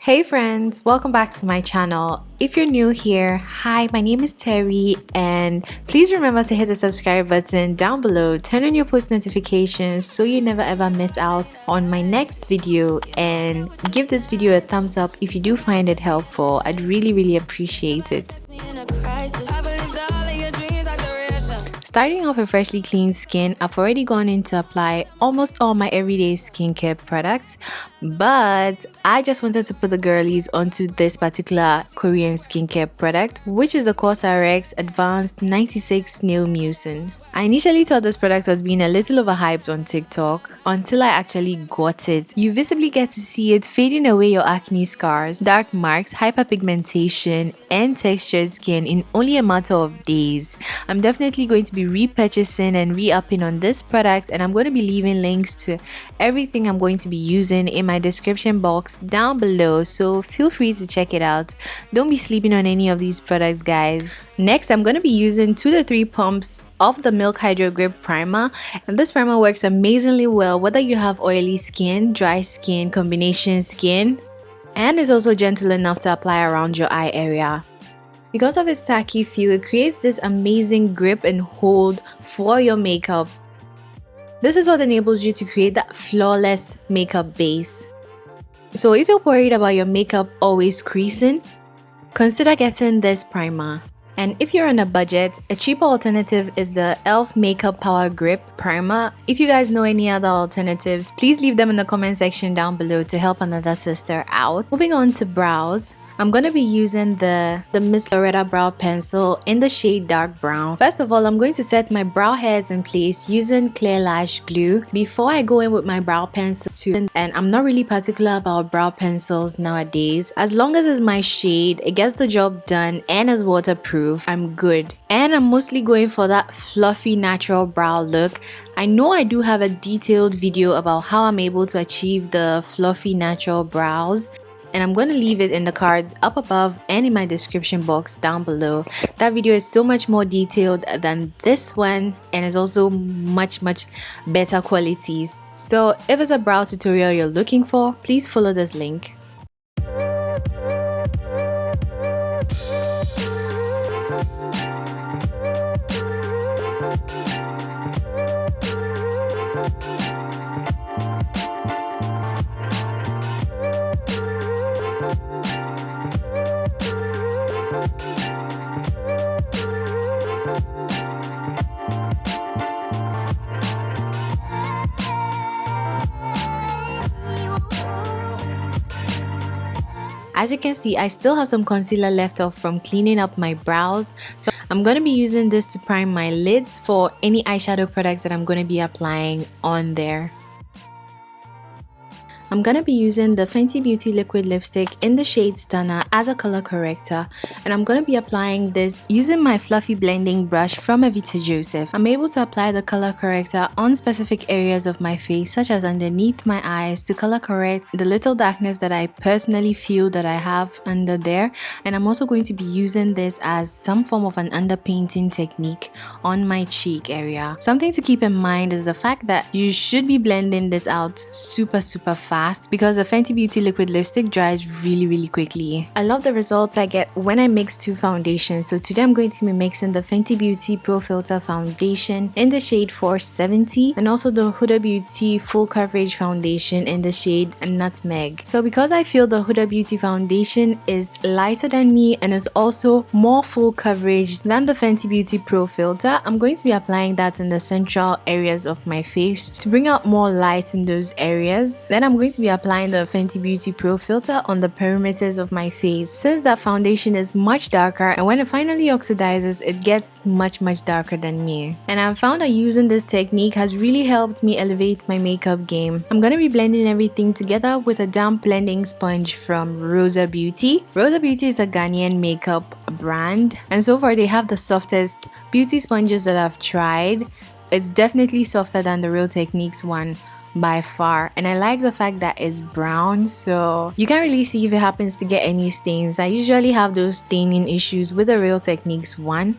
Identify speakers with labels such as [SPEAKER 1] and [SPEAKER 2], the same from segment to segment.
[SPEAKER 1] Hey friends, welcome back to my channel. If you're new here, hi, my name is Terry, and please remember to hit the subscribe button down below, turn on your post notifications so you never ever miss out on my next video, and give this video a thumbs up if you do find it helpful. I'd really appreciate it. Starting off with freshly clean skin, I've already gone in to apply almost all my everyday skincare products, but I just wanted to put the girlies onto this particular Korean skincare product, which is the Cos Rx Advanced 96 Snail Musin. I initially thought this product was being a little overhyped on TikTok until I actually got it. You visibly get to see it fading away your acne scars, dark marks, hyperpigmentation, and textured skin in only a matter of days. I'm definitely going to be repurchasing and re-upping on this product, and I'm going to be leaving links to everything I'm going to be using in my description box down below, so feel free to check it out. Don't be sleeping on any of these products, guys. Next, I'm going to be using 2 to 3 pumps of the Milk Hydro Grip Primer, and this primer works amazingly well whether you have oily skin, dry skin, combination skin, and is also gentle enough to apply around your eye area. Because of its tacky feel, it creates this amazing grip and hold for your makeup. This is what enables you to create that flawless makeup base. So if you're worried about your makeup always creasing, consider getting this primer. And if you're on a budget, a cheaper alternative is the e.l.f. Makeup Power Grip Primer. If you guys know any other alternatives, please leave them in the comment section down below to help another sister out. Moving on to brows, I'm going to be using the Miss Loretta Brow Pencil in the shade Dark Brown. First of all, I'm going to set my brow hairs in place using clear lash glue before I go in with my brow pencil too. And I'm not really particular about brow pencils nowadays. As long as it's my shade, it gets the job done and is waterproof, I'm good. And I'm mostly going for that fluffy natural brow look. I know I do have a detailed video about how I'm able to achieve the fluffy natural brows, and I'm going to leave it in the cards up above and in my description box down below. That video is so much more detailed than this one and is also much better qualities. So if it's a brow tutorial you're looking for, please follow this link. As you can see, I still have some concealer left off from cleaning up my brows, so I'm going to be using this to prime my lids for any eyeshadow products that I'm going to be applying on there. I'm going to be using the Fenty Beauty Liquid Lipstick in the shade Stunner as a color corrector, and I'm going to be applying this using my fluffy blending brush from Evita Joseph. I'm able to apply the color corrector on specific areas of my face, such as underneath my eyes, to color correct the little darkness that I personally feel that I have under there. And I'm also going to be using this as some form of an underpainting technique on my cheek area. Something to keep in mind is the fact that you should be blending this out super fast, because the Fenty Beauty Liquid Lipstick dries really quickly. I love the results I get when I mix 2 foundations. So today I'm going to be mixing the Fenty Beauty Profilter Foundation in the shade 470 and also the Huda Beauty Full Coverage Foundation in the shade Nutmeg. So because I feel the Huda Beauty Foundation is lighter than me and is also more full coverage than the Fenty Beauty Profilter, I'm going to be applying that in the central areas of my face to bring out more light in those areas. Then I'm going to be applying the Fenty Beauty Profilter on the perimeters of my face, since that foundation is much darker, and when it finally oxidizes, it gets much darker than me. And I've found that using this technique has really helped me elevate my makeup game. I'm going to be blending everything together with a damp blending sponge from Rosa Beauty. Rosa Beauty is a Ghanaian makeup brand, and so far they have the softest beauty sponges that I've tried. It's definitely softer than the Real Techniques one by far, and I like the fact that it's brown, so you can't really see if it happens to get any stains. I usually have those staining issues with the Real Techniques one.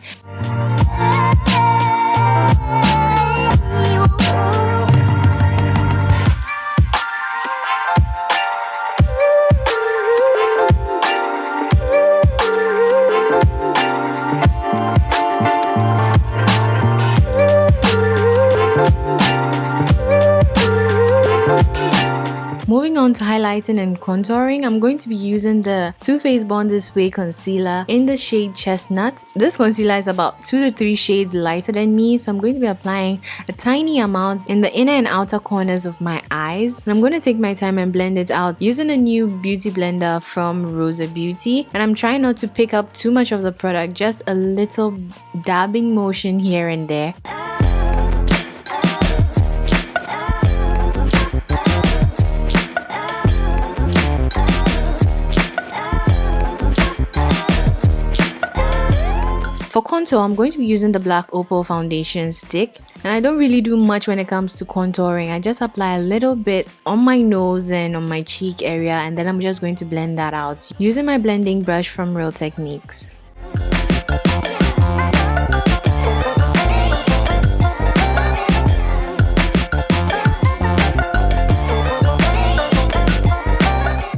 [SPEAKER 1] on to highlighting and contouring, I'm going to be using the Too Faced Born This Way concealer in the shade Chestnut. This concealer is about 2 to 3 shades lighter than me, so I'm going to be applying a tiny amount in the inner and outer corners of my eyes. And I'm going to take my time and blend it out using a new beauty blender from Rosa Beauty. And I'm trying not to pick up too much of the product, just a little dabbing motion here and there. For contour, I'm going to be using the Black Opal foundation stick, and I don't really do much when it comes to contouring. I just apply a little bit on my nose and on my cheek area, and then I'm just going to blend that out using my blending brush from Real Techniques.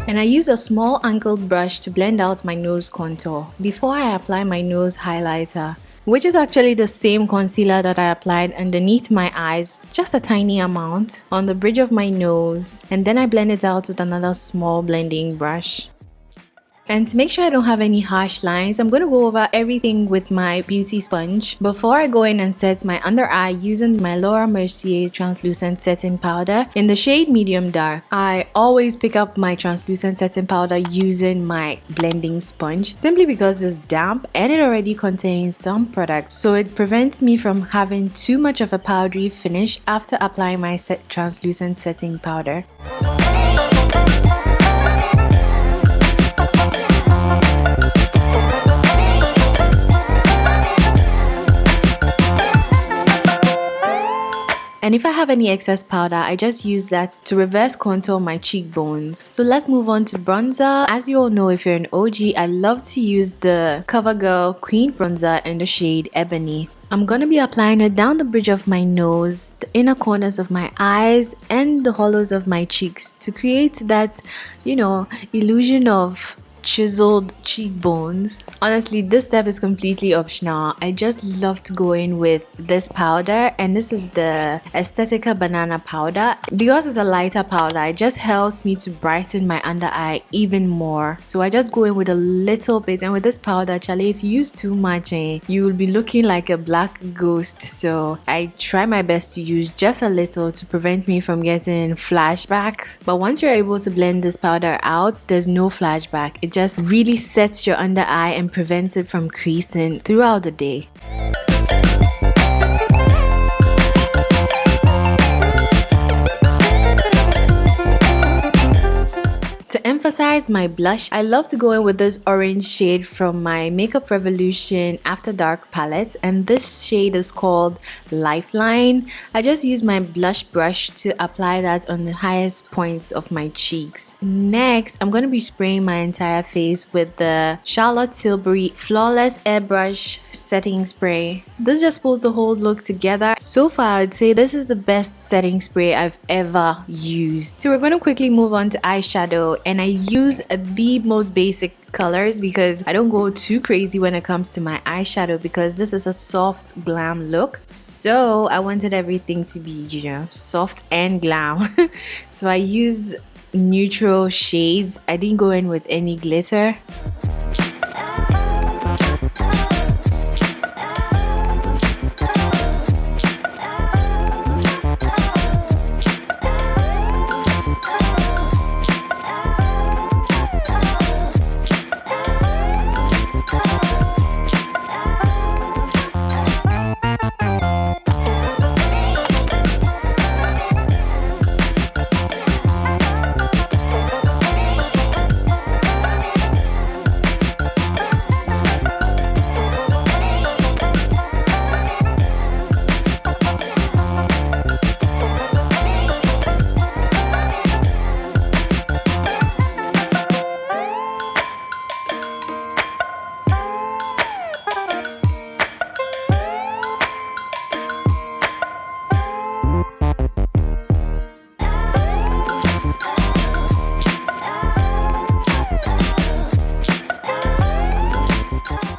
[SPEAKER 1] And I use a small angled brush to blend out my nose contour before I apply my nose highlighter, which is actually the same concealer that I applied underneath my eyes, just a tiny amount on the bridge of my nose, and then I blend it out with another small blending brush. And to make sure I don't have any harsh lines, I'm going to go over everything with my beauty sponge before I go in and set my under eye using my Laura Mercier Translucent Setting Powder in the shade Medium Dark. I always pick up my translucent setting powder using my blending sponge simply because it's damp and it already contains some product, so it prevents me from having too much of a powdery finish after applying my translucent setting powder. And if I have any excess powder, I just use that to reverse contour my cheekbones. So let's move on to bronzer. As you all know, if you're an OG, I love to use the CoverGirl Queen Bronzer in the shade Ebony. I'm gonna be applying it down the bridge of my nose, the inner corners of my eyes, and the hollows of my cheeks to create that, illusion of chiseled cheekbones. Honestly, this step is completely optional. I just love to go in with this powder, and this is the Aesthetica Banana powder. Because it's a lighter powder, it just helps me to brighten my under eye even more. So I just go in with a little bit, and with this powder, Charlie, if you use too much, you will be looking like a black ghost. So I try my best to use just a little to prevent me from getting flashbacks. But once you're able to blend this powder out, there's no flashback. It just really sets your under eye and prevents it from creasing throughout the day. To emphasize my blush, I love to go in with this orange shade from my Makeup Revolution After Dark palette, and this shade is called Lifeline. I just use my blush brush to apply that on the highest points of my cheeks. Next, I'm going to be spraying my entire face with the Charlotte Tilbury Flawless Airbrush Setting Spray. This just pulls the whole look together. So far, I'd say this is the best setting spray I've ever used. So we're going to quickly move on to eyeshadow, and I use the most basic colors because I don't go too crazy when it comes to my eyeshadow, because this is a soft glam look. So I wanted everything to be, soft and glam. So I used neutral shades. I didn't go in with any glitter.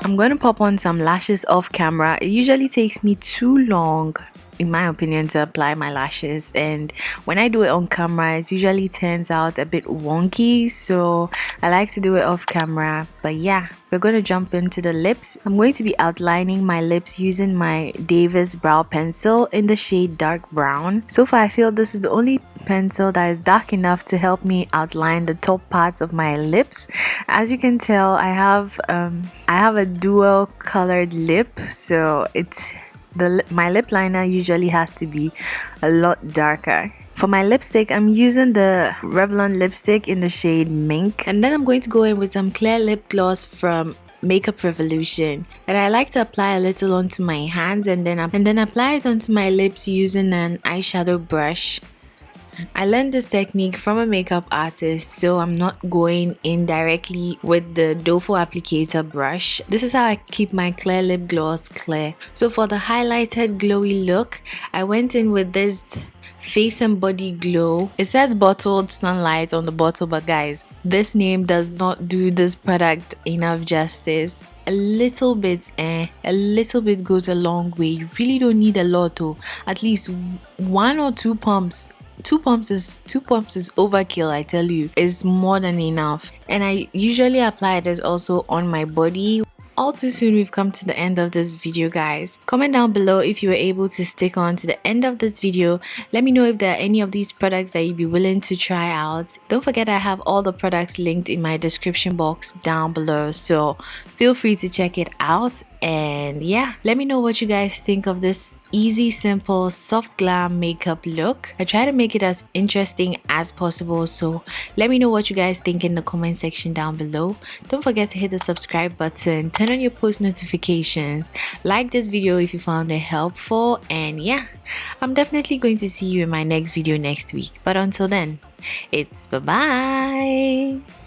[SPEAKER 1] I'm going to pop on some lashes off camera. It usually takes me too long in my opinion, to apply my lashes, and when I do it on camera it usually turns out a bit wonky, so I like to do it off camera. But yeah, we're going to jump into the lips. I'm going to be outlining my lips using my Davis brow pencil in the shade dark brown. So far I feel this is the only pencil that is dark enough to help me outline the top parts of my lips. As you can tell, I have a dual colored lip, so my lip liner usually has to be a lot darker. For my lipstick, I'm using the Revlon lipstick in the shade Mink, and then I'm going to go in with some clear lip gloss from Makeup Revolution, and I like to apply a little onto my hands and then apply it onto my lips using an eyeshadow brush. I learned this technique from a makeup artist, so I'm not going in directly with the doe foot applicator brush. This is how I keep my clear lip gloss clear. So for the highlighted glowy look, I went in with this Face and Body Glow. It says bottled sunlight on the bottle, but guys, this name does not do this product enough justice. A little bit goes a long way. You really don't need a lot though. At least 1 or 2 pumps. 2 pumps is overkill, I tell you. It's more than enough. And I usually apply this also on my body. All too soon, we've come to the end of this video, guys. Comment down below if you were able to stick on to the end of this video. Let me know if there are any of these products that you'd be willing to try out. Don't forget I have all the products linked in my description box down below, so feel free to check it out. And yeah, let me know what you guys think of this easy, simple, soft glam makeup look. I try to make it as interesting as possible, so let me know what you guys think in the comment section down below. Don't forget to hit the subscribe button, turn on your post notifications, like this video if you found it helpful, and yeah, I'm definitely going to see you in my next video next week. But until then, it's bye-bye.